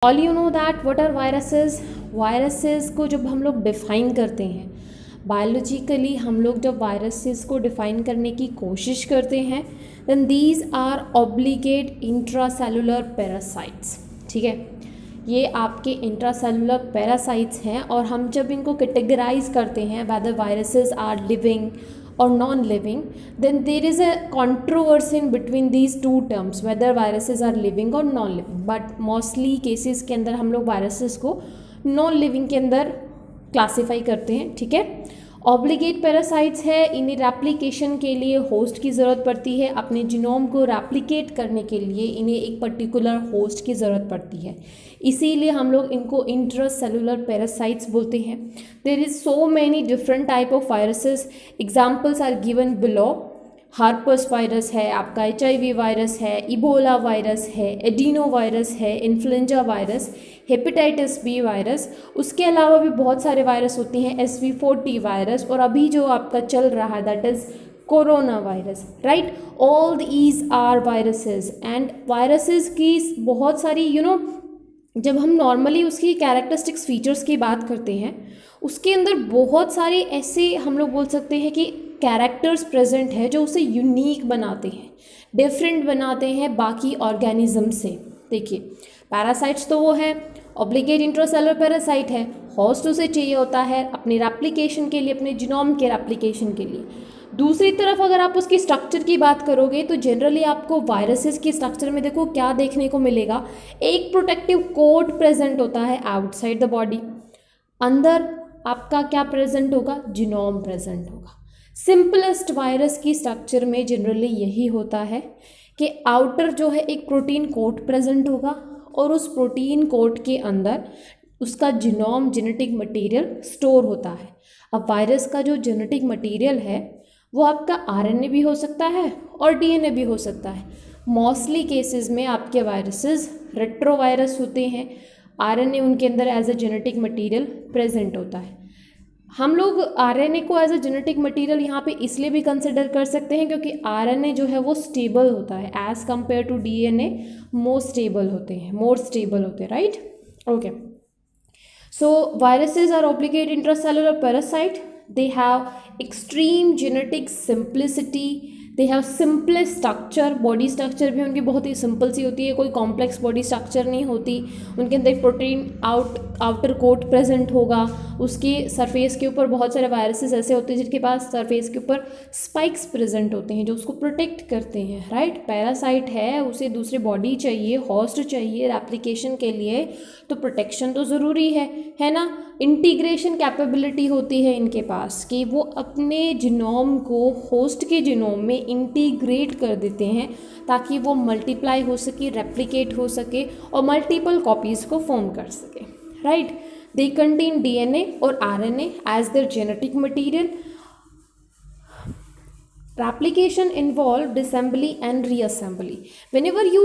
All you know that what are viruses. Viruses को जब हम लोग डिफाइन करते हैं बायोलॉजिकली, हम लोग जब वायरसेस को डिफाइन करने की कोशिश करते हैं, then these are obligate intracellular parasites. ठीक है, ये आपके इंट्रासेलुलर पैरासाइट्स हैं, और हम जब इनको कैटेगराइज करते हैं whether viruses are living or non-living, then there is a controversy in between these two terms whether viruses are living or non-living, but mostly cases के अंदर हम लोग viruses को non-living के अंदर क्लासीफाई करते हैं। ठीक है, ऑब्लिगेट पैरासाइट्स है, इन्हें रेप्लिकेशन के लिए होस्ट की ज़रूरत पड़ती है। अपने जीनोम को रेप्लिकेट करने के लिए इन्हें एक पर्टिकुलर होस्ट की ज़रूरत पड़ती है, इसीलिए हम लोग इनको इंट्रासेलुलर पैरासाइट्स बोलते हैं। There is so many different type of viruses, examples are given below. Herpes virus है, आपका HIV वायरस है, इबोला वायरस है, एडिनो वायरस है, influenza virus, hepatitis B virus. उसके अलावा भी बहुत सारे वायरस होती हैं, SV40 वायरस, और अभी जो आपका चल रहा है that is corona virus, right. All these are viruses, and viruses की बहुत सारी जब हम नॉर्मली उसकी कैरेक्टरिस्टिक्स फीचर्स की बात करते हैं, उसके अंदर बहुत सारे ऐसे हम लोग बोल सकते हैं कि कैरेक्टर्स प्रेजेंट है जो उसे यूनिक बनाते हैं, डिफरेंट बनाते हैं बाकी ऑर्गेनिज्म से। देखिए, पैरासाइट्स तो वो है, ऑब्लिगेट इंट्रासेलुलर पैरासाइट है, होस्ट उसे चाहिए होता है अपने रेप्लिकेशन के लिए, अपने जीनोम के रेप्लिकेशन के लिए। दूसरी तरफ अगर आप उसकी स्ट्रक्चर की बात करोगे तो जनरली आपको वायरसेस की स्ट्रक्चर में देखो क्या देखने को मिलेगा, एक प्रोटेक्टिव कोट प्रेजेंट होता है आउटसाइड द बॉडी, अंदर आपका क्या प्रेजेंट होगा, जीनोम प्रेजेंट होगा। सिंपलेस्ट वायरस की स्ट्रक्चर में जनरली यही होता है कि आउटर जो है एक प्रोटीन कोट प्रेजेंट होगा, और उस प्रोटीन कोट के अंदर उसका जीनोम जेनेटिक मटेरियल स्टोर होता है। अब वायरस का जो जेनेटिक मटेरियल है वो आपका RNA भी हो सकता है और DNA भी हो सकता है। मोस्टली केसेस में आपके वायरसेस रेट्रोवायरस होते हैं, RNA उनके अंदर as a genetic material present होता है। हम लोग RNA को एज अ जेनेटिक मटेरियल यहाँ पे इसलिए भी कंसिडर कर सकते हैं क्योंकि RNA जो है वो स्टेबल होता है as compare to DNA, more stable होते हैं, right. Okay, so viruses are obligate intracellular parasite, they have extreme genetic simplicity, they have simplest structure, body structure भी उनकी बहुत ही सिंपल सी होती है, कोई कॉम्प्लेक्स बॉडी स्ट्रक्चर नहीं होती। उनके अंदर एक प्रोटीन आउटर कोट प्रेजेंट होगा, उसके सरफेस के ऊपर बहुत सारे वायरसेस ऐसे होते हैं जिनके पास सरफेस के ऊपर स्पाइक्स प्रेजेंट होते हैं जो उसको प्रोटेक्ट करते हैं, राइट। पैरासाइट है, उसे दूसरी बॉडी चाहिए, होस्ट चाहिए रेप्लिकेशन के लिए, तो प्रोटेक्शन तो ज़रूरी है ना। इंटीग्रेशन कैपेबिलिटी होती है इनके पास कि वो अपने जीनोम को होस्ट के जीनोम में इंटीग्रेट कर देते हैं ताकि वो मल्टीप्लाई हो सके, रेप्लिकेट हो सके और मल्टीपल कॉपीज़ को फॉर्म कर सके, राइट। दे कंटेन DNA और RNA as their genetic material. Replication involved assembly and reassembly. Whenever you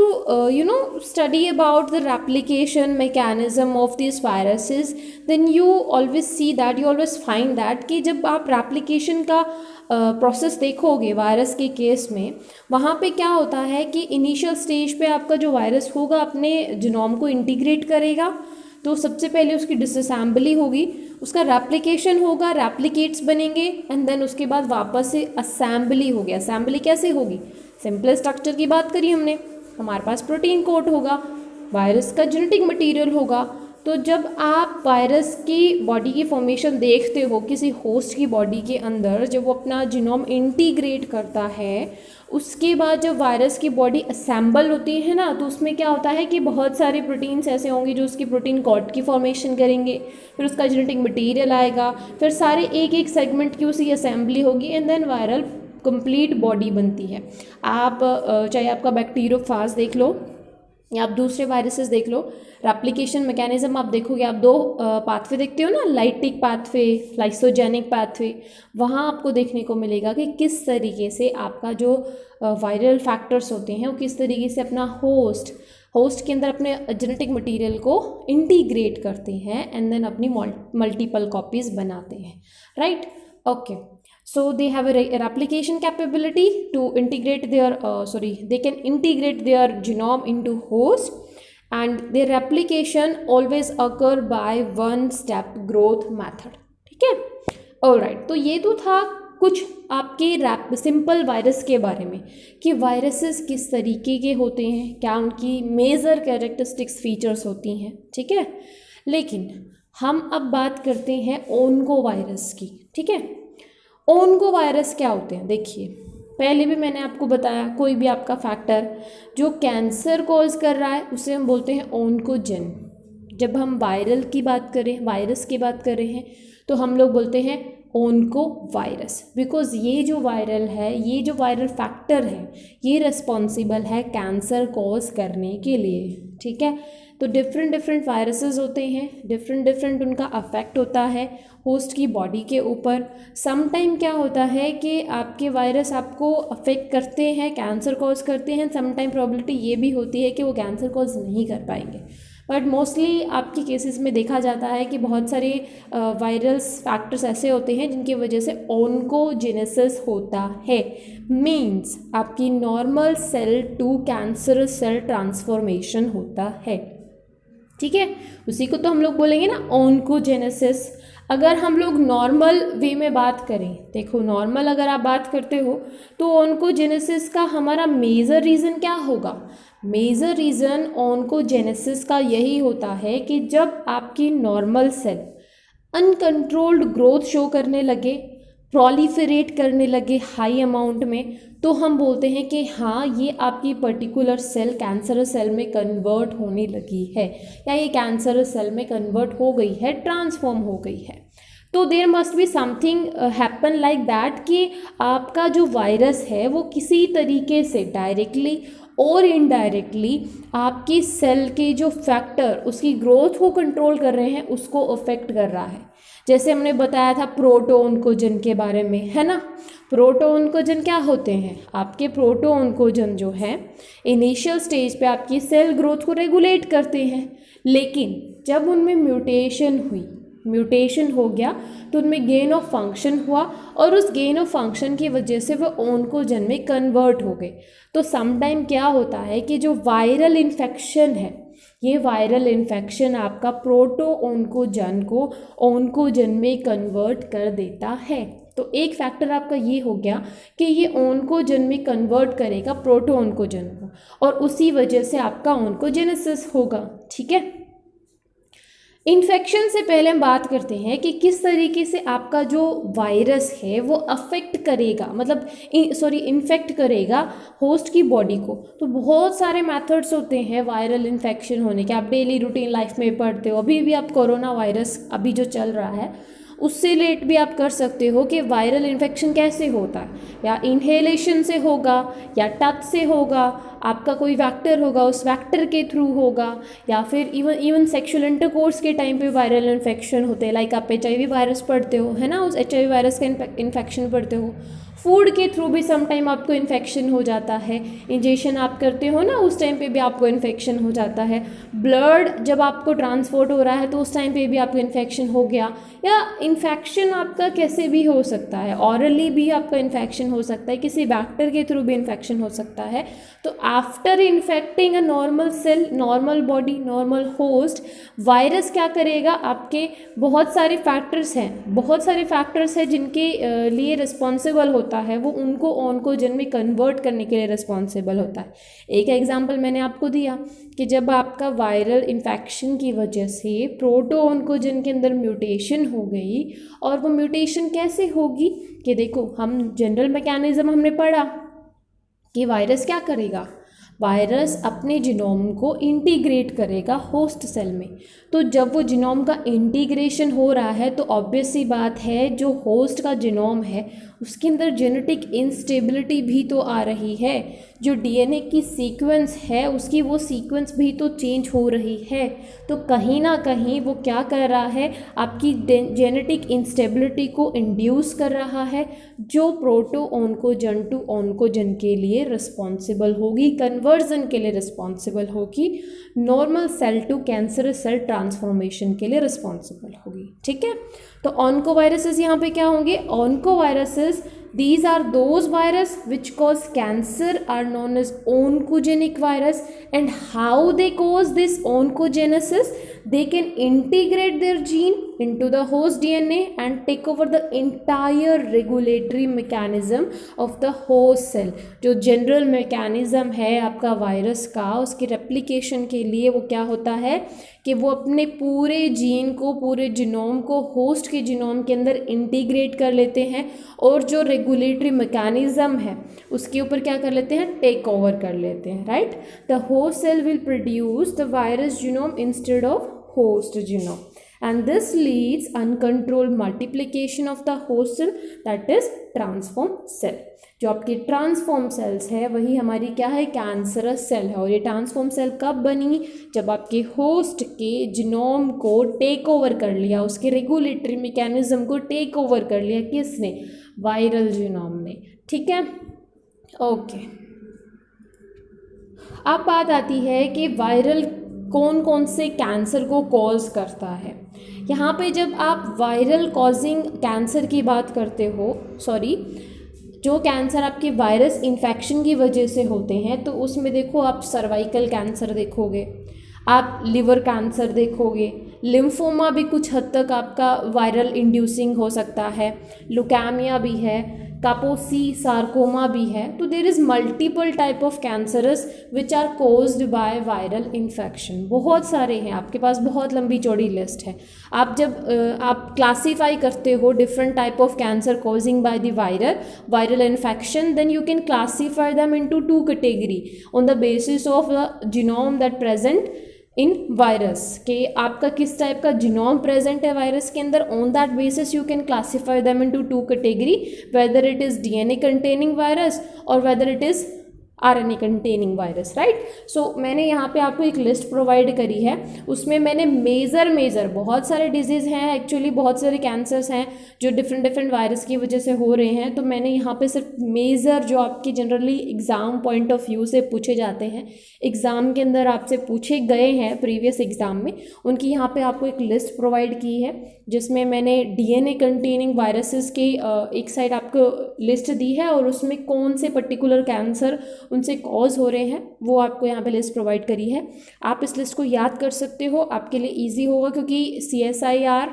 study about the replication mechanism of these viruses, then you always see that, you always find that कि जब आप replication का process देखोगे virus के case में, वहाँ पे क्या होता है कि इनिशियल स्टेज पे आपका जो वायरस होगा अपने जीनोम को इंटीग्रेट करेगा, तो सबसे पहले उसकी डिसअसेंबली होगी, उसका रेप्लिकेशन होगा, रेप्लिकेट्स बनेंगे, एंड देन उसके बाद वापस से असेंबली होगी। असेंबली कैसे होगी, सिंपल स्ट्रक्चर की बात करी हमने, हमारे पास प्रोटीन कोट होगा, वायरस का जेनेटिक मटेरियल होगा। तो जब आप वायरस की बॉडी की फॉर्मेशन देखते हो किसी होस्ट की बॉडी के अंदर, जब वो अपना जीनोम इंटीग्रेट करता है, उसके बाद जब वायरस की बॉडी असेंबल होती है ना, तो उसमें क्या होता है कि बहुत सारे प्रोटीन्स ऐसे होंगे जो उसकी प्रोटीन कोट की फॉर्मेशन करेंगे, फिर उसका जेनेटिक मटेरियल आएगा, फिर सारे एक एक सेगमेंट की उसी असेंबली होगी, and then viral complete body बनती है। आप चाहे आपका बैक्टीरियोफाज देख लो या आप दूसरे वायरसेस देख लो, रेप्लिकेशन मैकेनिज्म आप देखोगे, आप दो पाथवे देखते हो ना, लाइटिक पाथवे, लाइसोजेनिक पाथवे, वहाँ आपको देखने को मिलेगा कि किस तरीके से आपका जो वायरल फैक्टर्स होते हैं वो किस तरीके से अपना होस्ट के अंदर अपने जेनेटिक मटेरियल को इंटीग्रेट करते हैं एंड देन अपनी मल्टीपल कॉपीज़ बनाते हैं, right. Okay, so they have a replication capability to integrate their they can integrate their genome into host, and their replication always occur by one step growth method. ठीक है, alright. तो ये तो था कुछ आपके सिंपल वायरस के बारे में कि वायरसेस किस तरीके के होते हैं, क्या उनकी मेजर कैरेक्टरिस्टिक्स फीचर्स होती हैं। ठीक है, लेकिन हम अब बात करते हैं ओन्को वायरस की। ठीक है, ओन्को वायरस क्या होते हैं? देखिए, पहले भी मैंने आपको बताया, कोई भी आपका फैक्टर जो कैंसर कॉज कर रहा है उसे हम बोलते हैं ओन्कोजन। जब हम वायरल की बात करें, वायरस की बात कर रहे हैं, तो हम लोग बोलते हैं ओन्को वायरस, बिकॉज ये जो वायरल है, ये जो वायरल फैक्टर है, ये रिस्पॉन्सिबल है कैंसर कॉज करने के लिए। ठीक है, तो डिफरेंट डिफरेंट वायरसेस होते हैं, डिफरेंट डिफरेंट उनका अफेक्ट होता है होस्ट की बॉडी के ऊपर। सम टाइम क्या होता है कि आपके वायरस आपको अफेक्ट करते हैं, कैंसर कॉज करते हैं, सम टाइम प्रॉबिलिटी ये भी होती है कि वो कैंसर कॉज नहीं कर पाएंगे, बट मोस्टली आपके केसेस में देखा जाता है कि बहुत सारे वायरल्स फैक्टर्स ऐसे होते हैं जिनकी वजह से ओन्कोजेनेसिस होता है। मीन्स आपकी normal cell to cancerous cell transformation होता है। ठीक है, उसी को तो हम लोग बोलेंगे ना ओन्कोजेनेसिस। अगर हम लोग नॉर्मल वे में बात करें, देखो नॉर्मल अगर आप बात करते हो तो ओन्कोजेनेसिस का हमारा मेजर रीज़न क्या होगा? मेजर रीज़न ओन्कोजेनेसिस का यही होता है कि जब आपकी normal cell uncontrolled growth show करने लगे, प्रोलिफरेट करने लगे हाई अमाउंट में, तो हम बोलते हैं कि हाँ, ये आपकी पर्टिकुलर सेल कैंसरस सेल में कन्वर्ट होने लगी है, या ये कैंसरस सेल में कन्वर्ट हो गई है, ट्रांसफॉर्म हो गई है। तो there must be something happen like that कि आपका जो वायरस है वो किसी तरीके से डायरेक्टली और इनडायरेक्टली आपकी सेल के जो फैक्टर उसकी ग्रोथ को कंट्रोल कर रहे हैं उसको अफेक्ट कर रहा है। जैसे हमने बताया था प्रोटोओन्कोजन के बारे में, है ना। प्रोटोओन्कोजन क्या होते हैं? आपके प्रोटोओन्कोजन जो है इनिशियल स्टेज पे आपकी सेल ग्रोथ को रेगुलेट करते हैं, लेकिन जब उनमें म्यूटेशन हो गया तो उनमें गेन ऑफ फंक्शन हुआ, और उस गेन ऑफ फंक्शन की वजह से वो ओन्कोजन में कन्वर्ट हो गए। तो समटाइम क्या होता है कि जो वायरल इन्फेक्शन है, ये वायरल इन्फेक्शन आपका प्रोटोओन्कोजन को ओन्कोजन में कन्वर्ट कर देता है। तो एक फैक्टर आपका ये हो गया कि ये ओन्कोजन में कन्वर्ट करेगा प्रोटोओन्कोजन को, और उसी वजह से आपका ओन्कोजेनेसिस होगा। ठीक है, इन्फेक्शन से पहले हम बात करते हैं कि किस तरीके से आपका जो वायरस है वो अफेक्ट करेगा, मतलब इन्फेक्ट करेगा होस्ट की बॉडी को। तो बहुत सारे मेथड्स होते हैं वायरल इन्फेक्शन होने के, आप डेली रूटीन लाइफ में पढ़ते हो। अभी भी आप कोरोना वायरस अभी जो चल रहा है उससे रिलेट भी आप कर सकते हो कि वायरल इन्फेक्शन कैसे होता है, या इनहेलेशन से होगा, या टच से होगा, आपका कोई वेक्टर होगा उस वेक्टर के थ्रू होगा, या फिर इवन सेक्सुअल इंटरकोर्स के टाइम पे वायरल इन्फेक्शन होते हैं। लाइक आप HIV वायरस पढ़ते हो, है ना, उस HIV वायरस का इन्फेक्शन पढ़ते हो। फूड के थ्रू भी सम टाइम आपको इन्फेक्शन हो जाता है, इंजेक्शन आप करते हो ना, उस टाइम पे भी आपको इन्फेक्शन हो जाता है। ब्लड जब आपको ट्रांसपोर्ट हो रहा है तो उस टाइम पे भी आपको इन्फेक्शन हो गया, या इन्फेक्शन आपका कैसे भी हो सकता है, ऑरली भी आपका इन्फेक्शन हो सकता है, किसी बैक्टर के थ्रू भी इन्फेक्शन हो सकता है। तो after infecting a normal cell, normal body, normal host, virus क्या करेगा, आपके बहुत सारे फैक्टर्स हैं जिनके लिए रिस्पॉन्सिबल होता है, वो उनको ओन्कोजन में कन्वर्ट करने के लिए रिस्पॉन्सिबल होता है। एक एग्जांपल मैंने आपको दिया कि जब आपका वायरल इन्फेक्शन की वजह से प्रोटोओन्कोजन के अंदर म्यूटेशन हो गई, और वो म्यूटेशन कैसे होगी कि देखो, हम जनरल मैकेनिज्म हमने पढ़ा कि वायरस क्या करेगा, वायरस अपने जीनोम को इंटीग्रेट करेगा होस्ट सेल में। तो जब वो जीनोम का इंटीग्रेशन हो रहा है तो ऑब्वियस सी बात है, जो होस्ट का जीनोम है उसके अंदर जेनेटिक इंस्टेबिलिटी भी तो आ रही है, जो DNA की सीक्वेंस है उसकी वो सीक्वेंस भी तो चेंज हो रही है। तो कहीं ना कहीं वो क्या कर रहा है, आपकी जेनेटिक इंस्टेबिलिटी को इंड्यूस कर रहा है, जो प्रोटोओन्कोजन टू ओन्कोजन के लिए रिस्पॉन्सिबल होगी, कन्वर्जन के लिए रिस्पॉन्सिबल होगी, normal cell to cancerous cell transformation के लिए रिस्पॉन्सिबल होगी। ठीक है, तो ऑन्कोवायरसेस यहाँ पे क्या होंगे, ऑन्कोवायरसेस These are those virus which cause cancer are known as oncogenic virus. And how they cause this oncogenesis? They can integrate their gene into the host DNA and take over the entire regulatory mechanism of the host cell. जो general mechanism है आपका virus का, उसकी replication के लिए वो क्या होता है कि वो अपने पूरे जीन को, पूरे जीनोम को होस्ट के जीनोम के अंदर इंटीग्रेट कर लेते हैं और जो रेगुलेटरी मैकेनिज्म है उसके ऊपर क्या कर लेते हैं, टेक ओवर कर लेते हैं, right. The host cell will produce the virus genome instead of host genome and this leads uncontrolled multiplication of the host cell, that is transform cell. जो आपकी ट्रांसफॉर्म सेल्स है वही हमारी क्या है, कैंसरस सेल है. और ये ट्रांसफॉर्म सेल कब बनी, जब आपके होस्ट के जीनोम को टेक ओवर कर लिया, उसके रेगुलेटरी मैकेनिज्म को टेक ओवर कर लिया. किसने, वायरल जीनोम ने. ठीक है, ओके. अब बात आती है कि वायरल कौन कौन से कैंसर को कॉज करता है. यहाँ पे जब आप वायरल कॉजिंग कैंसर की बात करते हो, जो कैंसर आपके वायरस इन्फेक्शन की वजह से होते हैं, तो उसमें देखो आप सर्वाइकल कैंसर देखोगे, आप लिवर कैंसर देखोगे, लिम्फोमा भी कुछ हद तक आपका वायरल इंड्यूसिंग हो सकता है, लुकेमिया भी है, कापोसी सार्कोमा भी है. तो there is multiple type of cancerous which are caused by viral infection. बहुत सारे हैं, आपके पास बहुत लंबी चौड़ी लिस्ट है. आप जब आप क्लासीफाई करते हो different type of cancer causing by the viral infection, then you can classify them into 2 category on the basis of the genome that present in virus. के आपका किस टाइप का जीनोम प्रेजेंट है वायरस के अंदर, on that basis you can classify them into 2 category, whether it is DNA containing virus or whether it is RNA containing virus, right. So मैंने यहाँ पे आपको एक लिस्ट प्रोवाइड करी है, उसमें मैंने मेजर बहुत सारे डिजीज़ हैं, एक्चुअली बहुत सारे कैंसर्स हैं जो डिफरेंट वायरस की वजह से हो रहे हैं. तो मैंने यहाँ पे सिर्फ मेजर जो आपके generally exam point of view से पूछे जाते हैं, एग्ज़ाम के अंदर आपसे पूछे गए हैं प्रीवियस एग्ज़ाम में, उनकी यहाँ पे आपको एक लिस्ट प्रोवाइड की है, जिसमें मैंने डीएनए कंटेनिंग वायरसेस के एक साइड आपको लिस्ट दी है और उसमें कौन से पर्टिकुलर कैंसर उनसे कॉज हो रहे हैं वो आपको यहाँ पे लिस्ट प्रोवाइड करी है. आप इस लिस्ट को याद कर सकते हो, आपके लिए इजी होगा, क्योंकि CSIR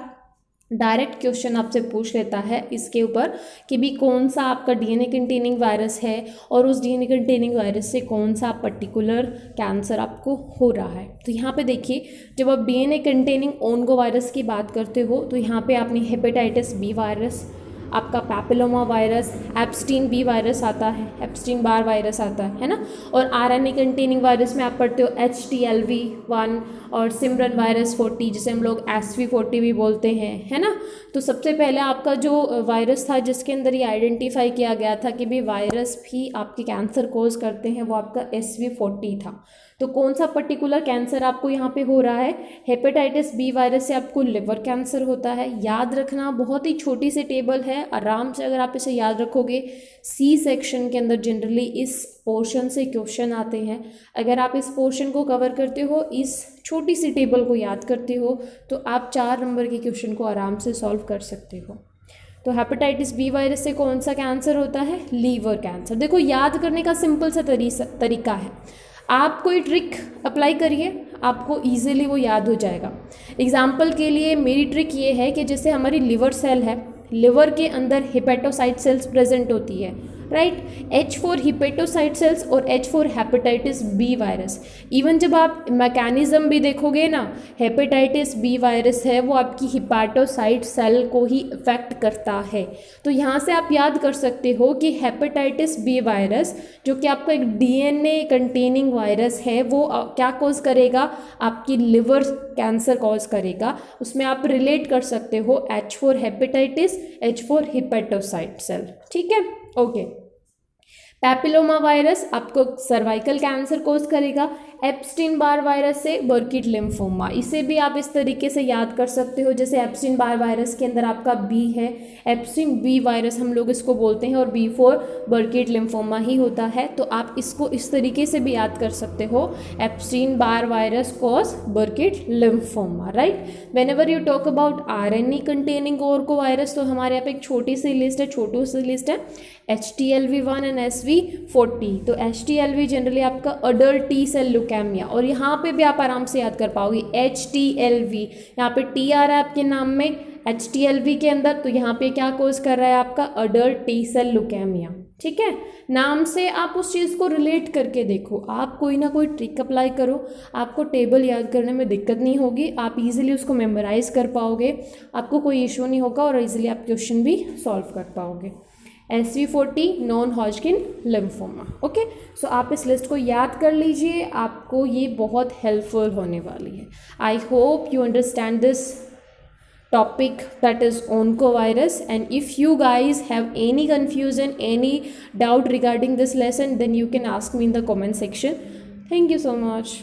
डायरेक्ट क्वेश्चन आपसे पूछ लेता है इसके ऊपर कि भी कौन सा आपका डीएनए कंटेनिंग वायरस है और उस डीएनए कंटेनिंग वायरस से कौन सा पर्टिकुलर कैंसर आपको हो रहा है. तो यहाँ पे देखिए, जब आप डीएनए कंटेनिंग ओन्गो वायरस की बात करते हो तो यहाँ पे आपने हेपेटाइटिस बी वायरस, आपका papilloma virus, Epstein B virus आता है, एप्स्टीन बार वायरस आता है ना. और आरएनए कंटेनिंग वायरस में आप पढ़ते हो HTLV1 और सिमरन वायरस 40, जिसे हम लोग SV40 भी बोलते हैं, है ना. तो सबसे पहले आपका जो वायरस था जिसके अंदर ये आइडेंटिफाई किया गया था कि भी वायरस भी आपके कैंसर कोज करते हैं, वो आपका SV40 था. तो कौन सा पर्टिकुलर कैंसर आपको यहाँ पे हो रहा है, हेपेटाइटिस बी वायरस से आपको लिवर कैंसर होता है. याद रखना, बहुत ही छोटी सी टेबल है, आराम से अगर आप इसे याद रखोगे, C सेक्शन के अंदर जनरली इस पोर्शन से क्वेश्चन आते हैं. अगर आप इस पोर्शन को कवर करते हो, इस छोटी सी टेबल को याद करते हो, तो आप 4 नंबर के क्वेश्चन को आराम से सॉल्व कर सकते हो. तो हेपेटाइटिस बी वायरस से कौन सा कैंसर होता है, लीवर कैंसर. देखो, याद करने का सिंपल सा तरीका है, आप कोई ट्रिक अप्लाई करिए, आपको इजीली वो याद हो जाएगा. एग्जाम्पल के लिए मेरी ट्रिक ये है कि जैसे हमारी लिवर सेल है, लिवर के अंदर हिपेटोसाइट सेल्स प्रेजेंट होती है, राइट. H4 हिपेटोसाइट सेल्स और H4 hepatitis B virus. Even जब आप मैकेनिज्म भी देखोगे ना, हेपेटाइटिस बी वायरस है वो आपकी हिपेटोसाइट सेल को ही इफेक्ट करता है. तो यहाँ से आप याद कर सकते हो कि हेपेटाइटिस बी वायरस जो कि आपका एक डीएनए कंटेनिंग वायरस है, वो क्या कॉज करेगा, आपकी लिवर कैंसर कॉज करेगा. उसमें आप रिलेट कर सकते हो H4 hepatitis, H4 hepatocyte cell. ठीक है, ओके. पैपिलोमा वायरस आपको सर्वाइकल कैंसर कोज करेगा. एप्स्टीन बार वायरस से बर्किट लिम्फोमा, इसे भी आप इस तरीके से याद कर सकते हो। जैसे एप्स्टीन बार वायरस के अंदर आपका बी है, एप्स्टीन बी वायरस हम लोग इसको बोलते हैं, और बी फॉर बर्किट लिम्फोमा ही होता है। तो आप इसको इस तरीके से भी याद कर सकते हो, Epstein Barr virus cause बर्किट lymphoma, right. Whenever you talk about RNA containing Orko virus, तो हमारे यहाँ पे एक छोटी सी लिस्ट है HTLV1 एंड SV40। तो HTLV जनरली आपका अडल्ट टी सेल ल्यूकेमिया, और यहाँ पे भी आप आराम से याद कर पाओगे HTLV, यहाँ पे टी आ रहा है आपके नाम में HTLV के अंदर, तो यहाँ पे क्या कोज कर रहा है आपका अडल्ट टी सेल ल्यूकेमिया, ठीक है। नाम से आप उस चीज़ को रिलेट करके देखो, आप कोई ना कोई ट्रिक अप्लाई करो, आपको टेबल याद करने में दिक्कत नहीं होगी, आप इजीली उसको मेमोराइज कर पाओगे, आपको कोई इशू नहीं होगा और इजीली आप क्वेश्चन भी सॉल्व कर पाओगे। SV40 non Hodgkin lymphoma, okay. So आप इस लिस्ट को याद कर लीजिए, आपको ये बहुत हेल्पफुल होने वाली है। I hope you understand this topic, that is oncovirus, and if you guys have any confusion, any doubt regarding this lesson, then you can ask me in the comment section. Thank you so much.